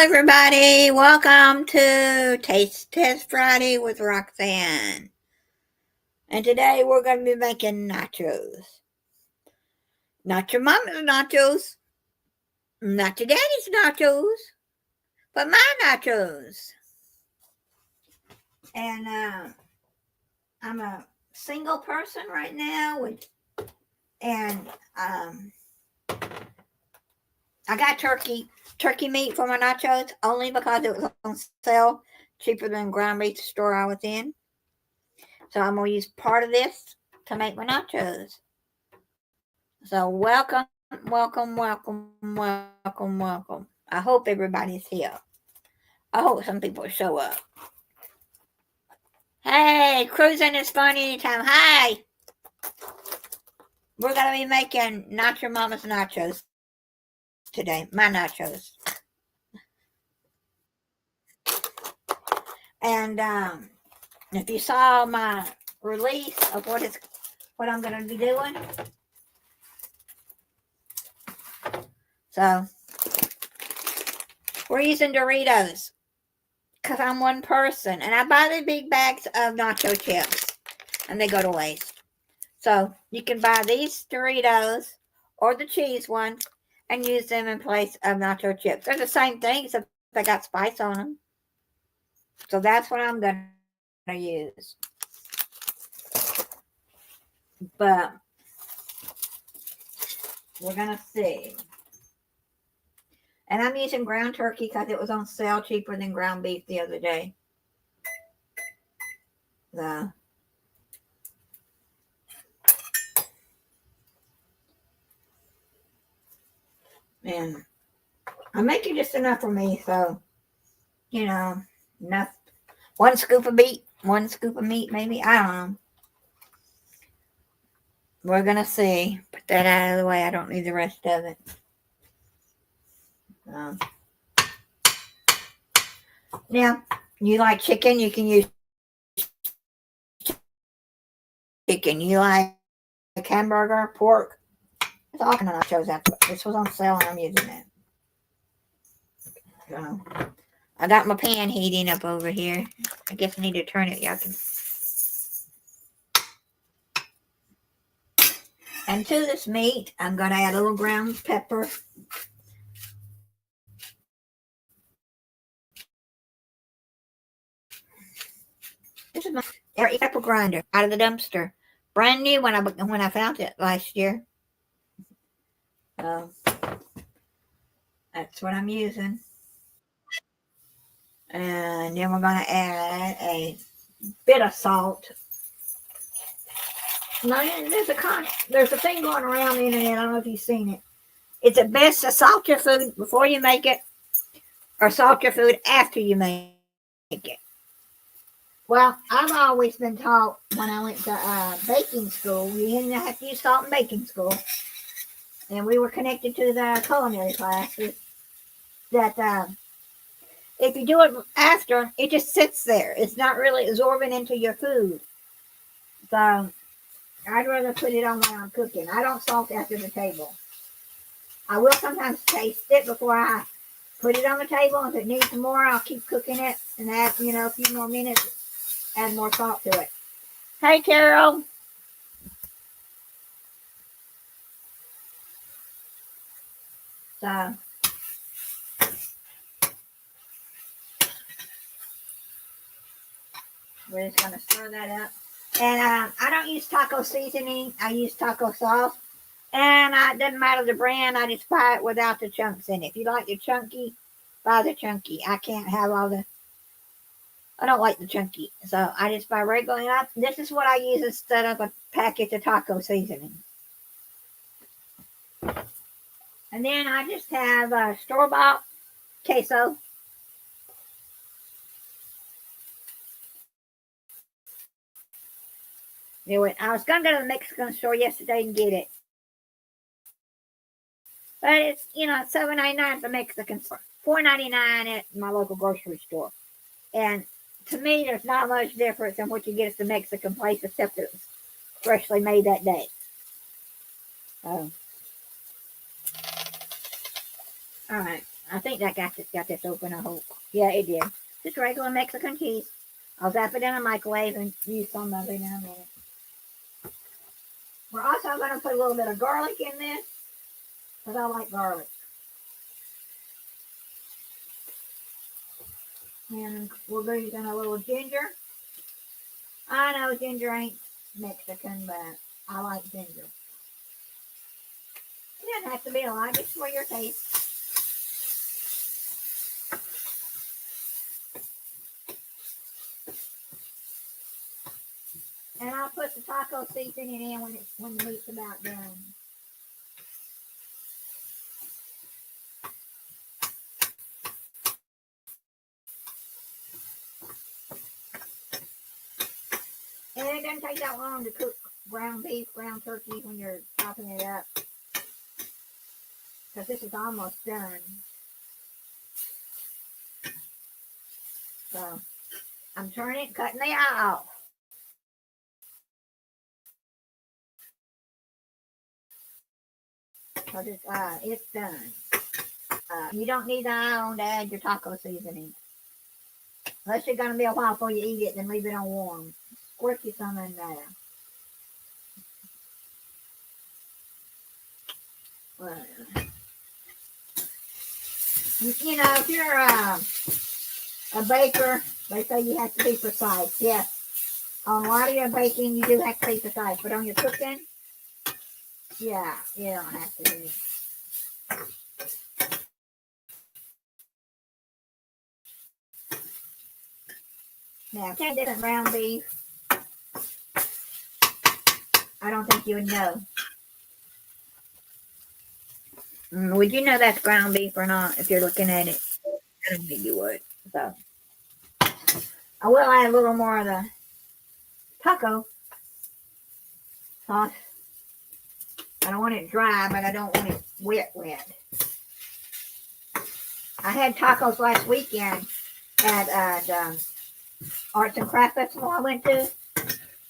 everybody. Welcome to Taste Test Friday with Roxanne. And today we're going to be making nachos. Not your mama's nachos, not your daddy's nachos, but my nachos. And I'm a single person right now, and I got turkey meat for my nachos only because it was on sale, cheaper than ground beef store I was in. So I'm going to use part of this to make my nachos. So welcome. I hope everybody's here. I hope some people show up. Hey, cruising is fun anytime. Hi. We're going to be making Not Your Mama's nachos today. My nachos. And if you saw my release of what I'm going to be doing. So, we're using Doritos because I'm one person. And I buy the big bags of nacho chips and they go to waste. So, you can buy these Doritos or the cheese one and use them in place of nacho chips. They're the same thing except they got spice on them. So, that's what I'm going to use. But, we're going to see. And I'm using ground turkey because it was on sale cheaper than ground beef the other day. And I'm making just enough for me, so, enough. One scoop of meat maybe. I don't know. We're going to see. Put that out of the way. I don't need the rest of it. Now, you like chicken, you can use chicken. You like hamburger, pork. It's all kind of nachos out there. This was on sale and I'm using it. So, I got my pan heating up over here. I guess I need to turn it. Y'all can. And to this meat, I'm going to add a little ground pepper. This is my pepper grinder out of the dumpster. Brand new when I found it last year. So, that's what I'm using. And then we're going to add a bit of salt. Now, there's a thing going around the internet. I don't know if you've seen it. It's best to salt your food before you make it or salt your food after you make it. Well, I've always been taught when I went to baking school, you didn't have to use salt in baking school, and we were connected to the culinary classes, that if you do it after, it just sits there. It's not really absorbing into your food. So I'd rather put it on when I'm cooking. I don't salt after the table. I will sometimes taste it before I put it on the table. If it needs more, I'll keep cooking it and add, a few more minutes, add more salt to it. Hey, Carol. So, we're just going to stir that up. And I don't use taco seasoning. I use taco sauce. And it doesn't matter the brand. I just buy it without the chunks in it. If you like the chunky, buy the chunky. I can't have I don't like the chunky. So I just buy regular. This is what I use instead of a package of taco seasoning. And then I just have store-bought queso. I was going to go to the Mexican store yesterday and get it. But it's, $7.99 at the Mexican store. $4.99 at my local grocery store. And to me, there's not much difference in what you get at the Mexican place except it was freshly made that day. All right. I think that got this open, I hope. Yeah, it did. Just regular Mexican cheese. I'll zap it in a microwave and use some of it in a minute. We're also going to put a little bit of garlic in this because I like garlic. And we're using a little ginger. I know ginger ain't Mexican, but I like ginger. It doesn't have to be a lot, just for your taste. And I'll put the taco seasoning in when the meat's about done. And it doesn't take that long to cook ground beef, ground turkey when you're chopping it up. Because this is almost done. So I'm cutting the eye off. Because it's done. You don't need the eye on to add your taco seasoning. Unless you're going to be a while before you eat it, then leave it on warm. Squirt you some in there. Well, you know, if you're a baker, they say you have to be precise. Yes, on a lot of your baking, you do have to be precise. But on your cooking, yeah, you don't have to be. Now, if you did ground beef, I don't think you would know. Would you know that's ground beef or not if you're looking at it? I don't think you would. So I will add a little more of the taco sauce. I don't want it dry, but I don't want it wet. I had tacos last weekend at the Arts and Craft Festival I went to.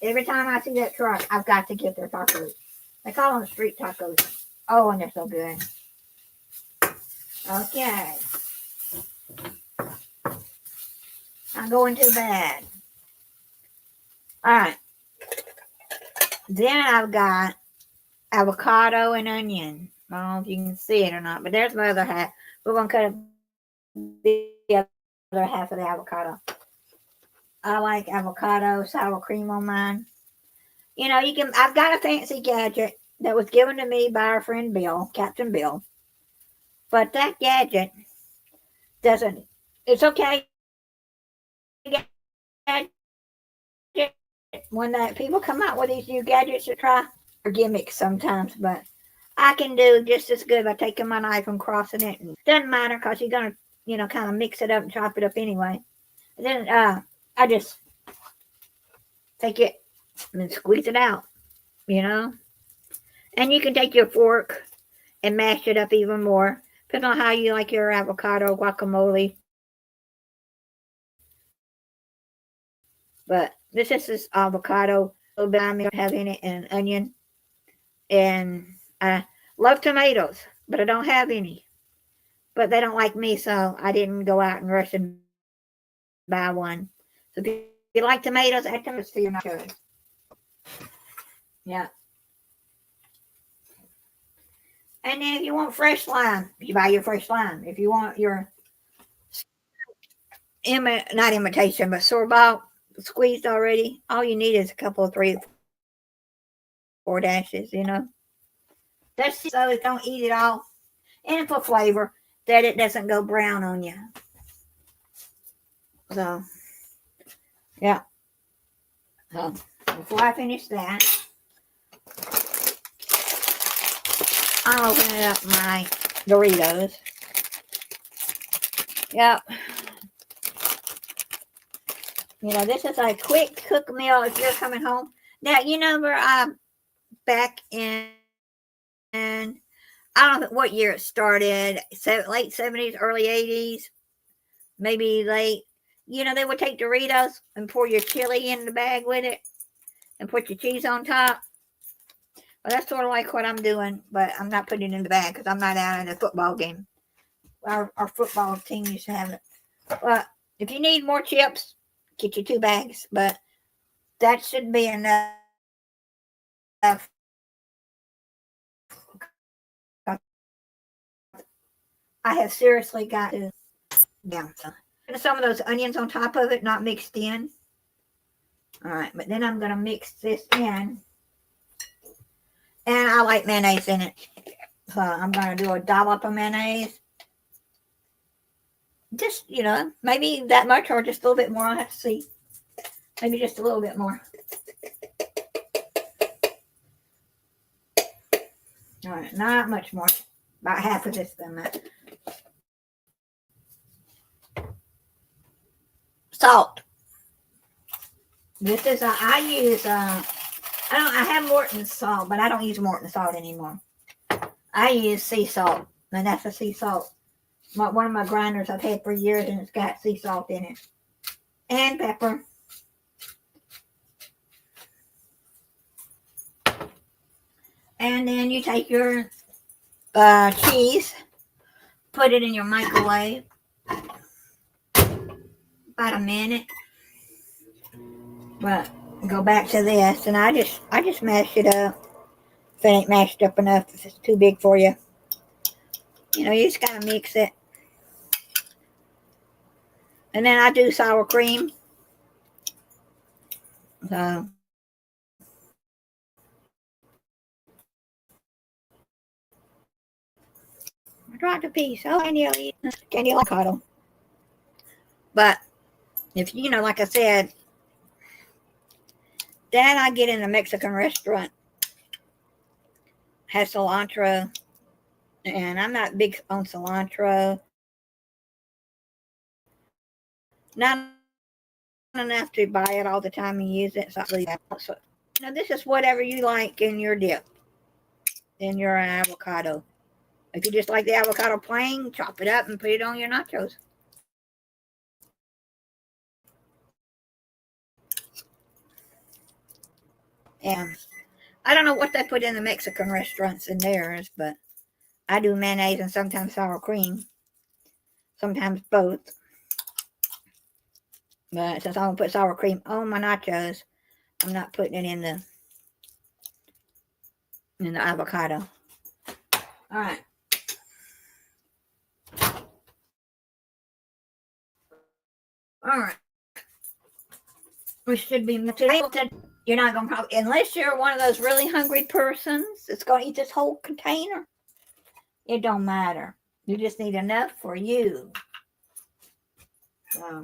Every time I see that truck, I've got to get their tacos. They call them street tacos. Oh, and they're so good. Okay. Not going too bad. Alright. Then I've got avocado and onion. I don't know if you can see it or not, but there's my other half. We're going to cut the other half of the avocado. I like avocado sour cream on mine. You know, I've got a fancy gadget that was given to me by our friend Bill, Captain Bill. But that gadget doesn't, it's okay. When people come out with these new gadgets to try, or gimmicks sometimes, but I can do just as good by taking my knife and crossing it. And it doesn't matter because you're going to, kind of mix it up and chop it up anyway. And then I just take it and squeeze it out, And you can take your fork and mash it up even more, depending on how you like your avocado guacamole. But this is this avocado, a little bit I have in it, and onion. And I love tomatoes, but I don't have any. But they don't like me, so I didn't go out and rush and buy one. So if you like tomatoes, add tomatoes to your nachos. Yeah. And then if you want fresh lime, you buy your fresh lime. If you want your not imitation, but store-bought squeezed already, all you need is a couple of 3 or 4 dashes, That's so it don't eat it all. And for flavor, that it doesn't go brown on you. So, yeah. So, before I finish that, I'll open up my Doritos. Yep. This is a quick cook meal if you're coming home. Now, we're back in, I don't know what year it started, late 70s, early 80s, maybe late. They would take Doritos and pour your chili in the bag with it and put your cheese on top. Well, that's sort of like what I'm doing, but I'm not putting it in the bag because I'm not out in a football game. our football team used to have it. But if you need more chips, get you 2 bags. But that should be enough. I have seriously got to down some of those onions on top of it, not mixed in. All right, but then I'm going to mix this in. And I like mayonnaise in it. So I'm going to do a dollop of mayonnaise. Just, maybe that much or just a little bit more. I'll have to see. Maybe just a little bit more. All right, not much more. About half of this amount. Salt. This is I use I have Morton's salt, but I don't use Morton's salt anymore. I use sea salt, and that's a sea salt. One of my grinders I've had for years, and it's got sea salt in it, and pepper. And then you take your cheese, put it in your microwave about a minute. But go back to this, and I just mash it up. If it ain't mashed up enough, if it's too big for you, you just gotta mix it. And then I do sour cream. So I dropped a piece. Oh, candy avocado. But if like I said, then I get in a Mexican restaurant, has cilantro, and I'm not big on cilantro. Not enough to buy it all the time and use it. So this is whatever you like in your dip, in your avocado. If you just like the avocado plain, chop it up and put it on your nachos. And I don't know what they put in the Mexican restaurants in theirs, but I do mayonnaise and sometimes sour cream. Sometimes both. But since I'm going to put sour cream on my nachos, I'm not putting it in the avocado. All right. All right. We should be today. You're not going to probably, unless you're one of those really hungry persons that's going to eat this whole container. It don't matter. You just need enough for you. So.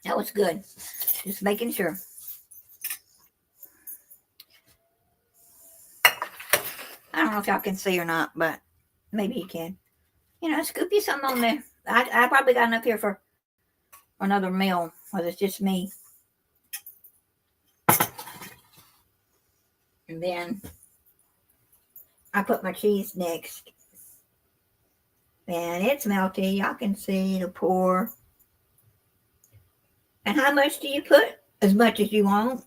That was good. Just making sure. I don't know if y'all can see or not, but maybe you can. Scoop you some on there. I probably got enough here for another meal, whether it's just me. And then I put my cheese next. And it's melty. Y'all can see the pour. And how much do you put? As much as you want.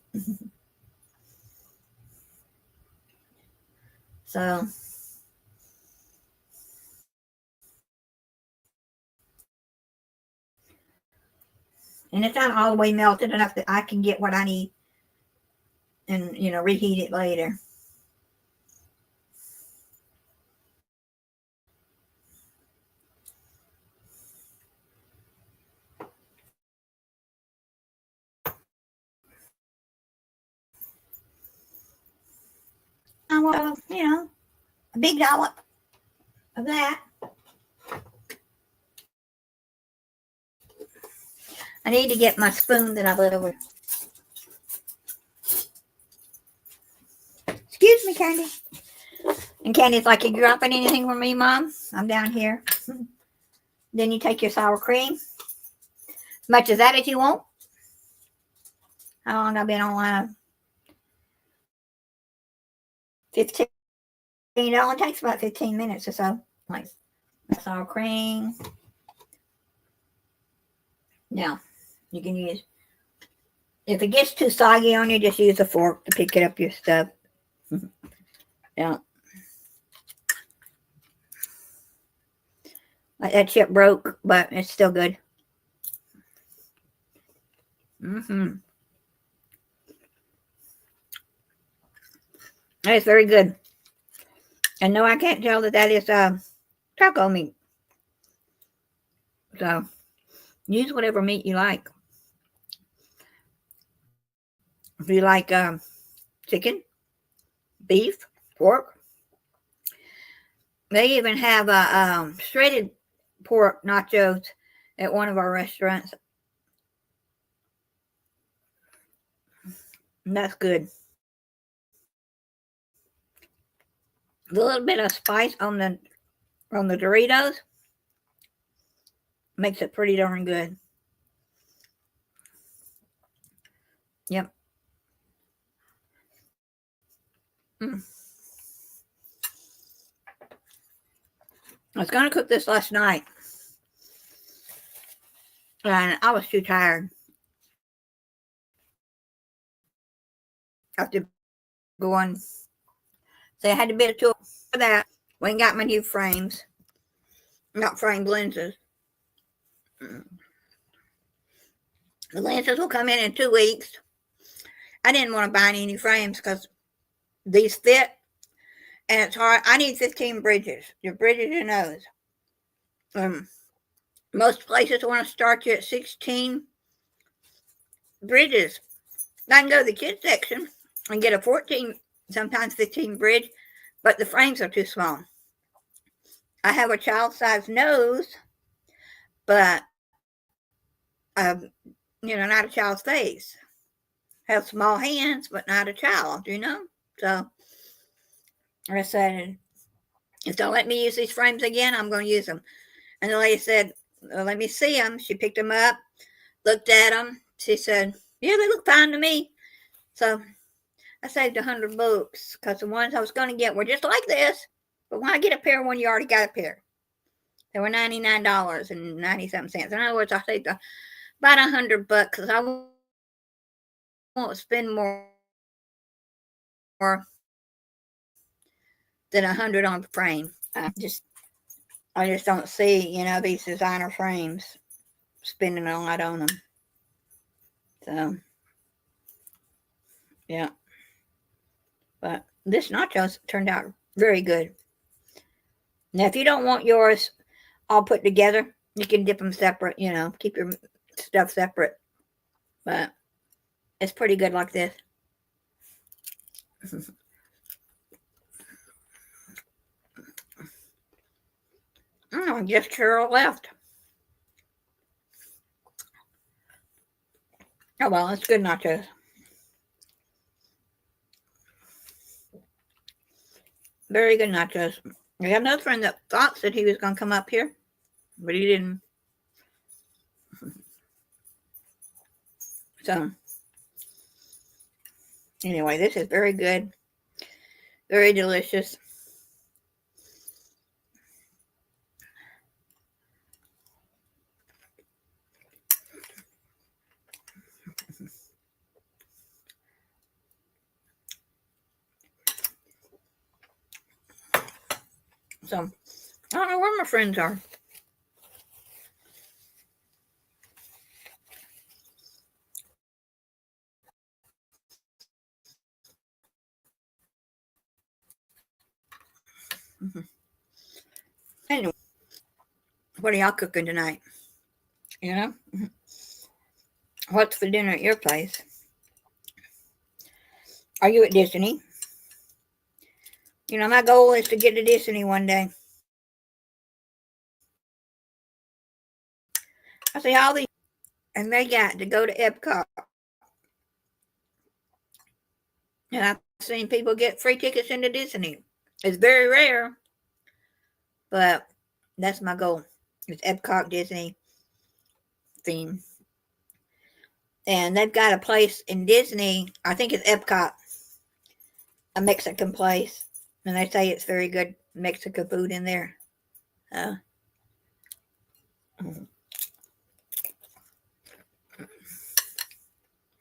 So. And it's not all the way melted enough that I can get what I need and, reheat it later. I want, a big dollop of that. I need to get my spoon that I put over. Excuse me, Candy. And Candy's like, you dropping anything for me, Mom? I'm down here. Then you take your sour cream. As much of that as you want. How long I've been online? 15. It only takes about 15 minutes or so. Like sour cream. Now, you can use If it gets too soggy on you, just use a fork to pick it up your stuff. Yeah. Like that chip broke, but it's still good. It's very good. And no, I can't tell that is taco meat. So use whatever meat you like. If you like chicken, beef, pork, they even have shredded pork nachos at one of our restaurants. And that's good. A little bit of spice on the Doritos makes it pretty darn good. Yep. I was going to cook this last night, and I was too tired after going. So I had to be to for that. Went and got my new frames. Not framed lenses. The lenses will come in 2 weeks. I didn't want to buy any new frames because these fit, and it's hard. I need 15 bridges. Your bridges your nose. Most places want to start you at 16 bridges. I can go to the kids section and get a 14, sometimes 15 bridge, but the frames are too small. I have a child-sized nose, but not a child's face. Have small hands, but not a child, So I said, if they'll let me use these frames again, I'm going to use them. And the lady said, well, let me see them. She picked them up, looked at them. She said, yeah, they look fine to me. So I saved $100 because the ones I was going to get were just like this. But when I get a pair when you already got a pair, they were $99.90. In other words, I saved about $100 because I won't spend more than $100 on the frame. I just don't see, these designer frames spending a lot on them. So, yeah. But this nachos turned out very good. Now, if you don't want yours all put together, you can dip them separate, keep your stuff separate. But it's pretty good like this. Just Carol left. Oh, well, it's good nachos. Very good nachos. We have another friend that thought that he was going to come up here, but he didn't. So, anyway, this is very good. Very delicious. So, I don't know where my friends are. Anyway, what are y'all cooking tonight? What's for dinner at your place? Are you at Disney? My goal is to get to Disney one day. I see all these, and they got to go to Epcot. And I've seen people get free tickets into Disney. It's very rare, but that's my goal. It's Epcot Disney theme. And they've got a place in Disney, I think it's Epcot, a Mexican place. And they say it's very good Mexican food in there.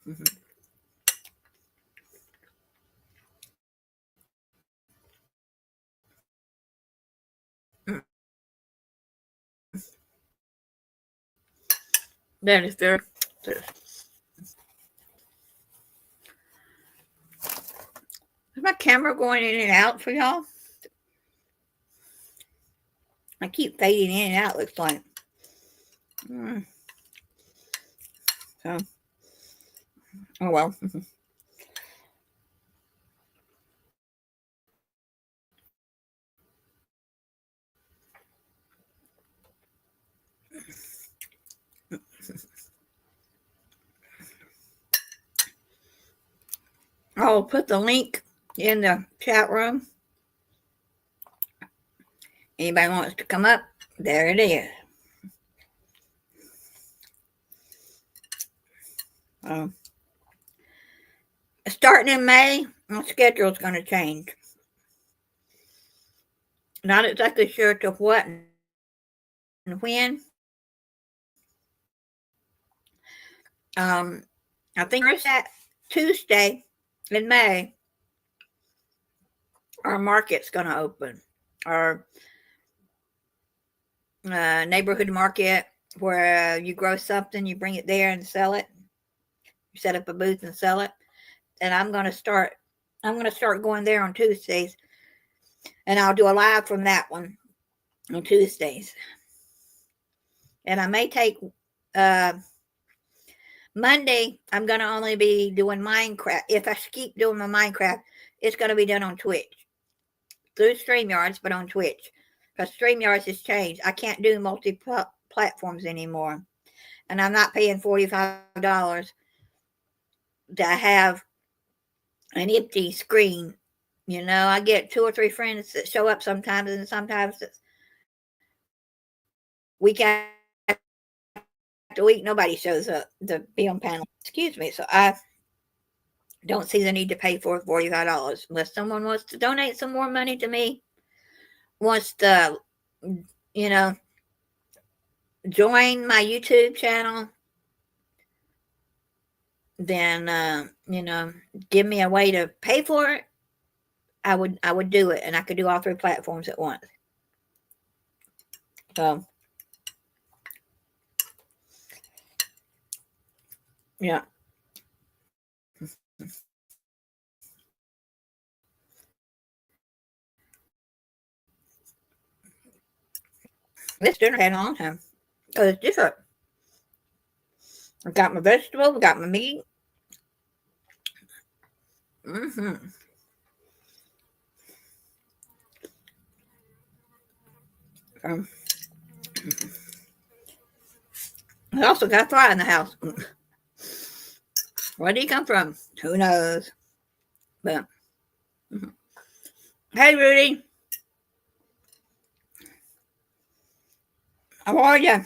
Mhm. That is very good. Is my camera going in and out for y'all? I keep fading in and out, looks like. Mm, so, oh well. I'll put the link in the chat room. Anybody wants to come up, there it is. Um, Starting in May, my schedule's going to change. Not exactly sure to what and when. I think it's that Tuesday in May, our market's going to open. Our neighborhood market where you grow something, you bring it there and sell it. You set up a booth and sell it. And I'm going to start going there on Tuesdays, and I'll do a live from that one on Tuesdays. And I may take Monday, I'm going to only be doing Minecraft. If I keep doing my Minecraft, it's going to be done on Twitch. Through StreamYards, but on Twitch. Because StreamYards has changed. I can't do multi-platforms anymore. And I'm not paying $45 to have an empty screen. You know, I get 2 or 3 friends that show up sometimes, and sometimes week after week, nobody shows up to be on panel. Excuse me. So I don't see the need to pay for $45 unless someone wants to donate some more money to me, wants to, you know, join my YouTube channel, then you know, give me a way to pay for it. I would do it, and I could do all 3 platforms at once. So yeah. This dinner had a long time. Because it's different. I got my vegetables, got my meat. Mm-hmm. Um, I also got a fly in the house. Where did he come from? Who knows? But hey, Rudy, how are you?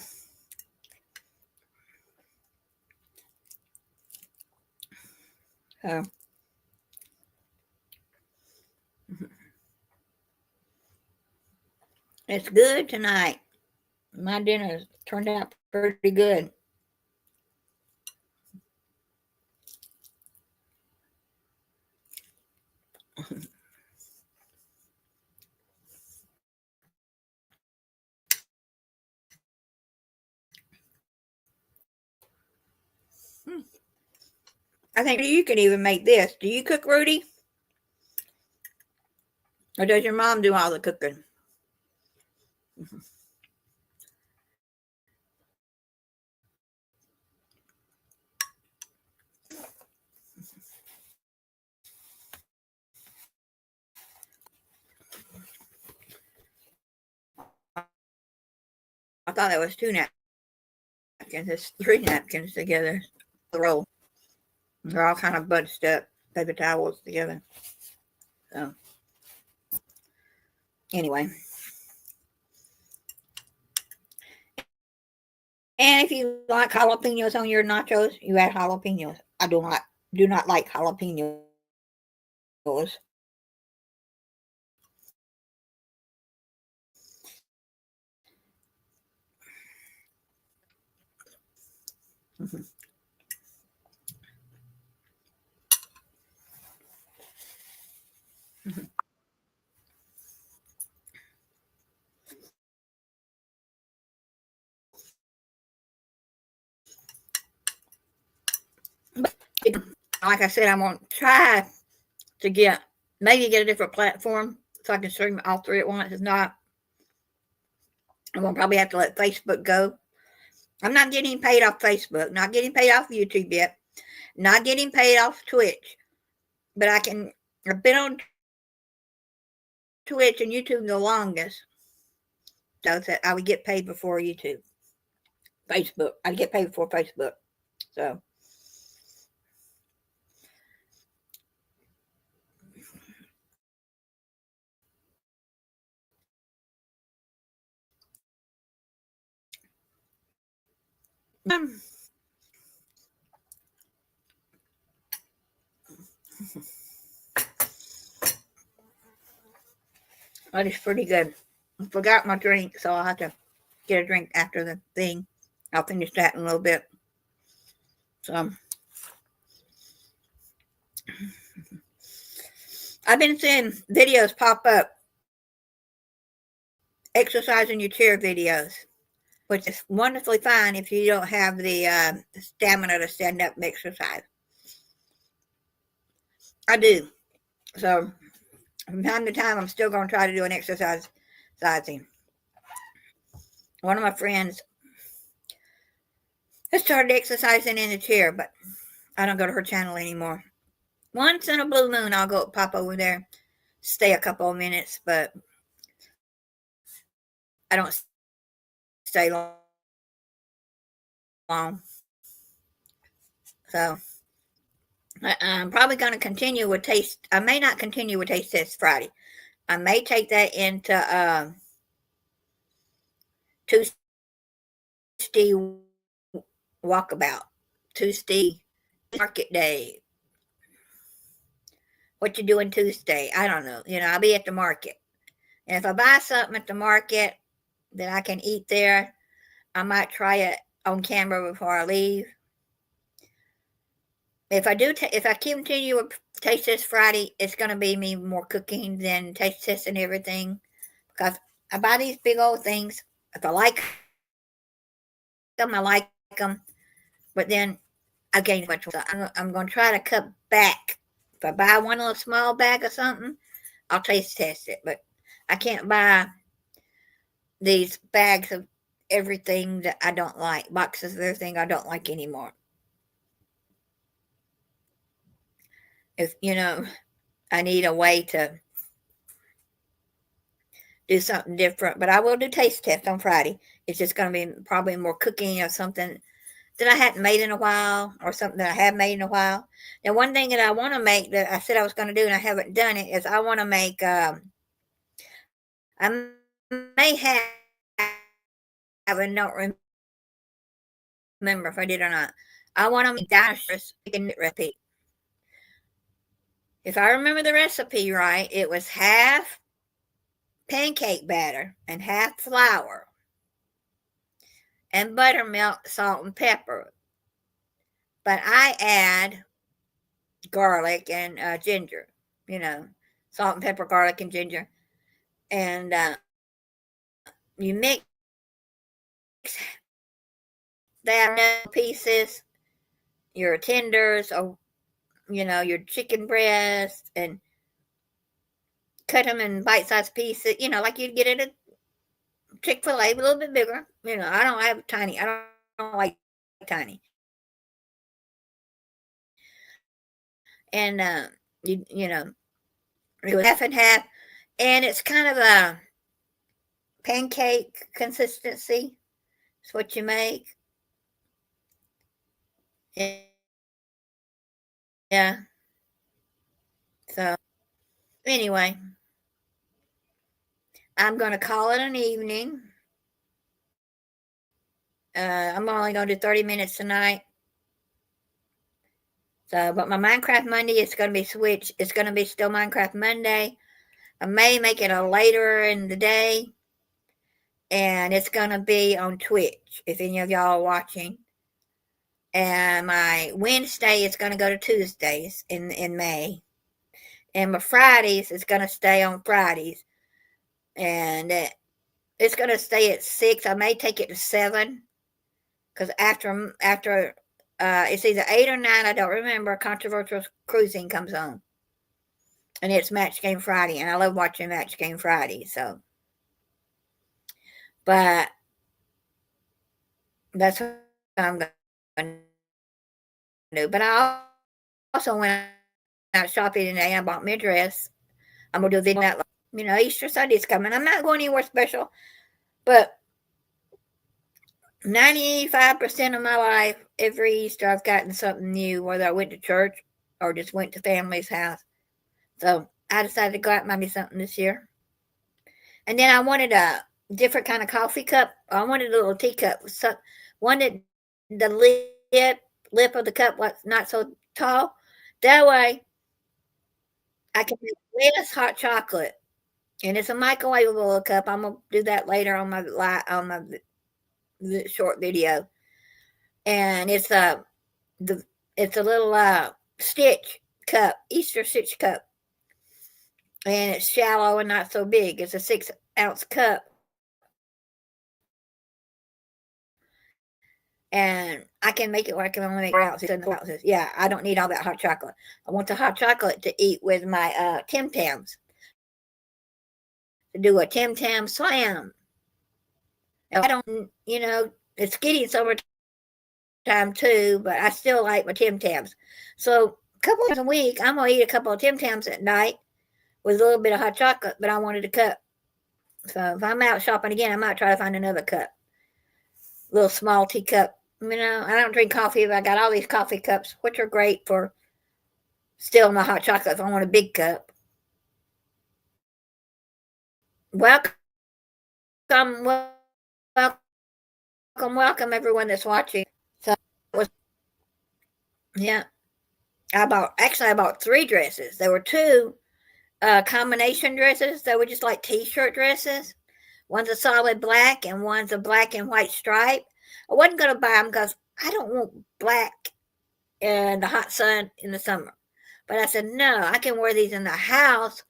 So, it's good tonight. My dinner turned out pretty good. I think you can even make this. Do you cook, Rudy? Or does your mom do all the cooking? I thought that was 2 napkins. It's 3 napkins together. The roll. They're all kind of bunched up, paper towels together. So, anyway. And if you like jalapenos on your nachos, you add jalapenos. I do not like jalapenos. like I said, I'm going to try to maybe get a different platform so I can stream all three at once. If not, I'm going to probably have to let Facebook go. I'm not getting paid off Facebook, not getting paid off YouTube yet, not getting paid off Twitch. But I've been on Twitch and YouTube the longest. So that I would get paid before YouTube. Facebook. I'd get paid before Facebook. So. That is pretty good. I forgot my drink, so I'll have to get a drink after the thing. I'll finish that in a little bit. So I've been seeing videos pop up, exercise in your chair videos, which is wonderfully fine if you don't have the stamina to stand up and exercise. I do. So from time to time, I'm still going to try to do an exercising. One of my friends has started exercising in the chair, but I don't go to her channel anymore. Once in a blue moon, I'll go pop over there, stay a couple of minutes, but I don't stay long. So I'm probably going to continue with taste. I may not continue with taste test Friday. I may take that into Tuesday walkabout, Tuesday market day. What you doing Tuesday? I don't know. I'll be at the market. And if I buy something at the market that I can eat there, I might try it on camera before I leave. If I continue with taste test Friday, it's going to be me more cooking than taste test and everything. Because I buy these big old things. If I like them, I like them. But then I gain much. So I'm going to try to cut back. If I buy one little small bag of something, I'll taste test it. But I can't buy these bags of everything that I don't like, boxes of everything I don't like anymore. If I need a way to do something different, but I will do taste test on Friday. It's just going to be probably more cooking of something that I hadn't made in a while, or something that I have made in a while. Now, one thing that I want to make that I said I was going to do and I haven't done it is I want to make. I may have, and don't remember if I did or not. I want to make dinosaurs chicken recipe. If I remember the recipe right, it was half pancake batter and half flour and buttermilk, salt, and pepper. But I add garlic and ginger, salt and pepper, garlic and ginger. And you mix that pieces, your tenders, or, your chicken breast, and cut them in bite-sized pieces, like you'd get at a Chick-fil-A, a little bit bigger. I don't have tiny. I don't like tiny. And it was half and half, and it's kind of a pancake consistency. It's what you make. Yeah. So anyway, I'm going to call it an evening. I'm only going to do 30 minutes tonight. So, but my Minecraft Monday is going to be switched. It's going to be still Minecraft Monday. I may make it a later in the day. And it's going to be on Twitch, if any of y'all are watching. And my Wednesday is going to go to Tuesdays in May. And my Fridays is going to stay on Fridays. And it's going to stay at 6. I may take it to 7. Because after It's either 8 or 9. I don't remember. Controversial Cruising comes on, and it's Match Game Friday, and I love watching Match Game Friday. So, but that's what I'm going to do. But I also went out shopping today. I bought me a dress. I'm gonna do a video on that. Easter Sunday's coming. I'm not going anywhere special, but 95% of my life, every Easter, I've gotten something new, whether I went to church or just went to family's house. So I decided to go out and buy me something this year. And then I wanted a different kind of coffee cup. I wanted a little teacup. So wanted the lip of the cup was not so tall. That way I can make less hot chocolate. And it's a microwavable cup. I'm gonna do that later on my short video. And it's a little stitch cup, Easter stitch cup, and it's shallow and not so big. It's a 6-ounce cup, and I can make it where I can only make 4 ounces. Yeah, I don't need all that hot chocolate. I want the hot chocolate to eat with my Tim Tams. To do a Tim Tam slam. I don't, it's getting summertime too, but I still like my Tim Tams. So a couple times a week, I'm gonna eat a couple of Tim Tams at night with a little bit of hot chocolate, but I wanted a cup. So if I'm out shopping again, I might try to find another cup, little small teacup. I don't drink coffee, but I got all these coffee cups, which are great for still my hot chocolate if I want a big cup. Welcome, everyone that's watching. So, yeah, I bought 3 dresses. There were 2 combination dresses. They were just like t-shirt dresses. One's a solid black and one's a black and white stripe. I wasn't going to buy them because I don't want black in the hot sun in the summer. But I said, no, I can wear these in the house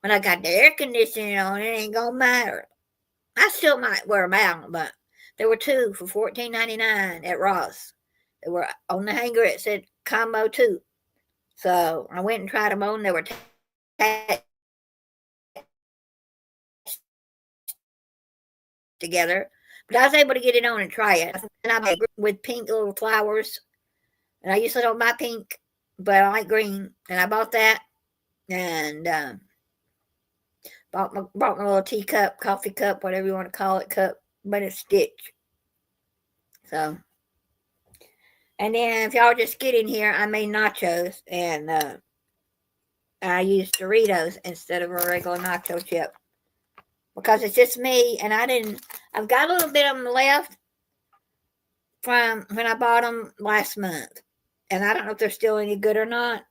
when I got the air conditioning on. It ain't going to matter. I still might wear them out, but there were 2 for $14.99 at Ross. They were on the hanger. It said combo 2. So I went and tried them on. They were together, but I was able to get it on and try it. And I made with pink little flowers, and I usually don't buy pink, but I like green, and I bought that, and bought my little teacup, coffee cup, whatever you want to call it, cup, but it's stitch. So, and then if y'all just get in here, I made nachos, and I used Doritos instead of a regular nacho chip. Because it's just me, and I've got a little bit of them left from when I bought them last month. And I don't know if they're still any good or not.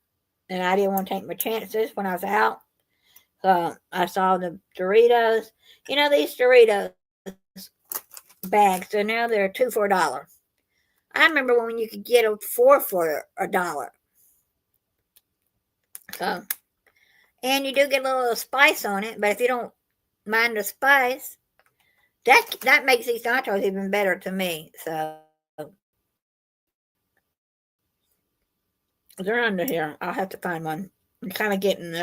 And I didn't want to take my chances when I was out. So I saw the Doritos. These Doritos bags, so now they're 2 for $1. I remember when you could get 4 for $1. So, and you do get a little spice on it, but if you don't mind the spice, that makes these nachos even better to me. So they're under here. I'll have to find one. I'm kind of getting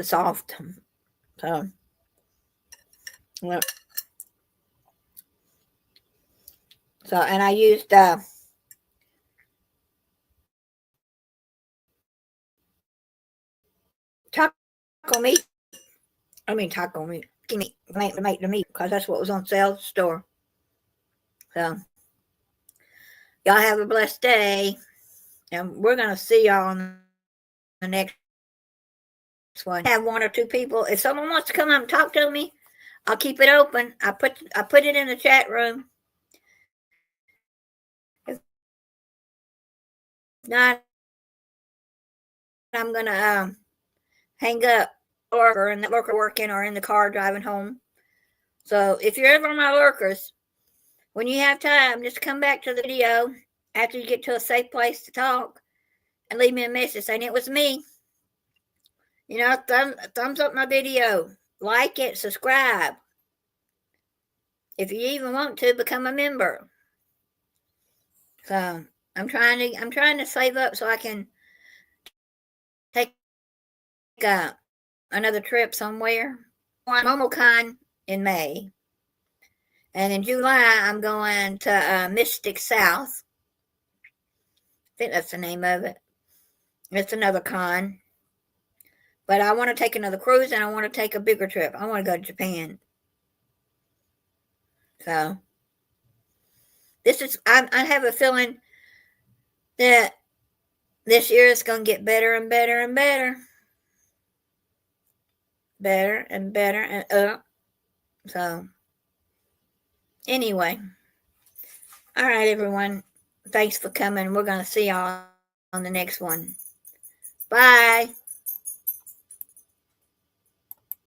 soft. So well, and I used taco meat. Taco meat. Make the meat because that's what was on sale at the store. So y'all have a blessed day, and we're gonna see y'all on the next one. I have 1 or 2 people. If someone wants to come up and talk to me, I'll keep it open. I put it in the chat room. If not, I'm gonna hang up or in the lurker working or in the car driving home. So if you're ever on my lurkers, when you have time, just come back to the video after you get to a safe place to talk and leave me a message saying it was me. Thumbs up my video, like it, subscribe. if you even want to become a member. So I'm trying to save up so I can take another trip somewhere. MomoCon in May, and in July I'm going to Mystic South. I think that's the name of it. It's another con, but I want to take another cruise and I want to take a bigger trip. I want to go to Japan. So I have a feeling that this year is going to get better and better and better. Better and better and up. So, anyway. All right, everyone. Thanks for coming. We're going to see y'all on the next one. Bye.